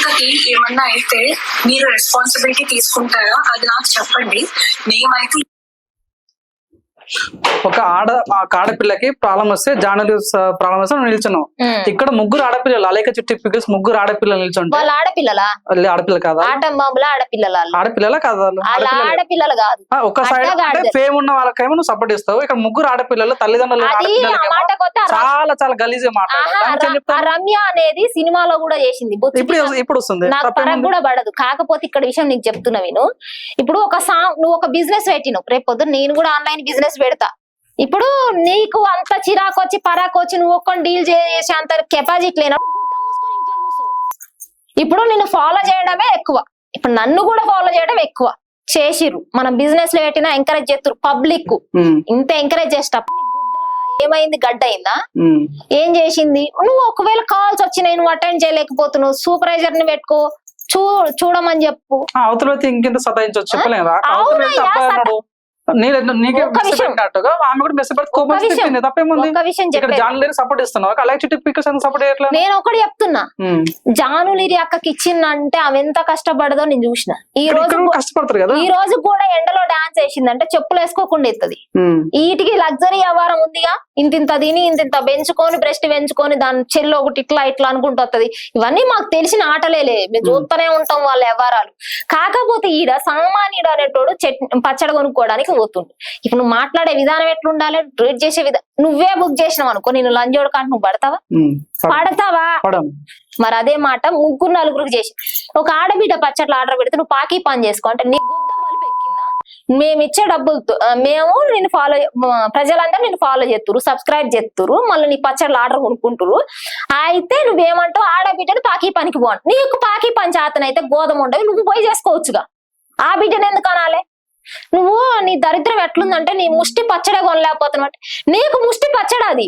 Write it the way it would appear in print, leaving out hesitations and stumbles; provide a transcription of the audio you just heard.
అక్కకి ఏమన్నా అయితే మీరు రెస్పాన్సిబిలిటీ తీసుకుంటారా? అది నాకు చెప్పండి. మేమైతే ఒక ఆడపిల్లకి ప్రాబ్లం వస్తే జానలు ప్రాబ్లం వస్తే నువ్వు నిల్చున్నావు. ఇక్కడ ముగ్గురు ఆడపిల్లలు అలేక చుట్టూ పిగిల్స్ ముగ్గురు ఆడపిల్లలు నిల్చుంటే వాళ్ళ ఆడపిల్లలా? ఆడపిల్ల కాదా? ఆటం బాంబుల ఆడపిల్లలా? ఆడపిల్లలా కాదా? ఆడపిల్లలు కాదు. ఒక సైడ్ అంటే ఫేమ్ ఉన్న వాళ్ళకేమో నువ్వు సపోర్ట్ ఇస్తావు. ఇక్కడ ముగ్గురు ఆడపిల్లలు తల్లిదండ్రులు చాలా చాలా గలీజే మాట. రమ్య అనేది సినిమాలో కూడా చేసింది. ఇప్పుడు వస్తుంది నాకు పరకు కూడా పడదు. కాకపోతే ఇక్కడ విషయం నీకు చెప్తున్నా విను. ఇప్పుడు ఒక నువ్వు ఒక బిజినెస్ పెట్టినావు, రేపు పొద్దున్న నేను కూడా ఆన్లైన్ బిజినెస్ పెడతా. ఇప్పుడు నీకు అంత చిరాకు వచ్చి పరాకు వచ్చి నువ్వు ఒక్కని డీల్ చేసే అంత కెపాసిటీ లేనప్పుడు ఇప్పుడు నిన్ను ఫాలో చేయడమే ఎక్కువ. ఇప్పుడు నన్ను కూడా ఫాలో చేయడం ఎక్కువ చేసిర్రు. మనం బిజినెస్ లో పెట్టినా ఎంకరేజ్ చేస్తారు పబ్లిక్. ఇంత ఎంకరేజ్ చేసేటప్పుడు ఏమైంది? గడ్డ అయిందా? ఏం చేసింది? నువ్వు ఒకవేళ కాల్స్ వచ్చినాయి నువ్వు అటెండ్ చేయలేకపోతున్నావు, సూపర్వైజర్ ని పెట్టుకో, చూడమని చెప్పు. అవతల ఇంకెంత సతాయించవచ్చు చెప్పలేదా? నేను ఒకటి చెప్తున్నా, జానులిరి అక్కకి ఇచ్చిందంటే ఆమె ఎంత కష్టపడదో నేను చూసిన. ఈ రోజు కూడా ఎండలో డాన్స్ వేసిందంటే చెప్పులు వేసుకోకుండా ఎత్తది. వీటికి లగ్జరీ వ్యవహారం ఉందిగా, ఇంతింత తిని ఇంతింత పెంచుకొని బ్రెస్ట్ పెంచుకొని దాని చెల్లు ఒకటి ఇట్లా ఇట్లా అనుకుంటూ వస్తుంది. ఇవన్నీ మాకు తెలిసిన ఆటలేలే, మేము చూస్తూనే ఉంటాం వాళ్ళ వ్యవహారాలు. కాకపోతే ఈడ సామాన్యుడు అనేటోడు పచ్చడి కొనుక్కోవడానికి పోతుండు. ఇప్పుడు నువ్వు మాట్లాడే విధానం ఎట్లుండాలి, ట్రీట్ చేసే విధానం. నువ్వే బుక్ చేసినావు అనుకో, నేను లంజోడు కాంట నువ్వు పడతావా? మరి అదే మాట ముగ్గురు నలుగురికి చేసి ఒక ఆడబిడ్డ పచ్చట్లు ఆర్డర్ పెడితే నువ్వు పాకీ పని చేసుకో అంటే నీ గుద్ద బలుపు ఎక్కిందా? మేము ఇచ్చే డబ్బులతో మేము నేను ఫాలో, ప్రజలందరూ నేను ఫాలో చేస్తురు, సబ్స్క్రైబ్ చేస్తురు, మళ్ళీ నీ పచ్చళ్ళు ఆర్డర్ కొనుక్కుంటారు. అయితే నువ్వేమంటావు? ఆడబిడ్డని పాకీ పనికి పోండి. నీకు పాకీ పని చేతనైతే గోధుమ ఉండవు, నువ్వు పోయి చేసుకోవచ్చుగా. ఆ బిడ్డను ఎందుకు అనాలే? నువ్వు నీ దరిద్రం ఎట్లుందంటే నీ ముష్టి పచ్చడే కొనలేకపోతున్నావు. నీకు ముష్టి పచ్చడి అది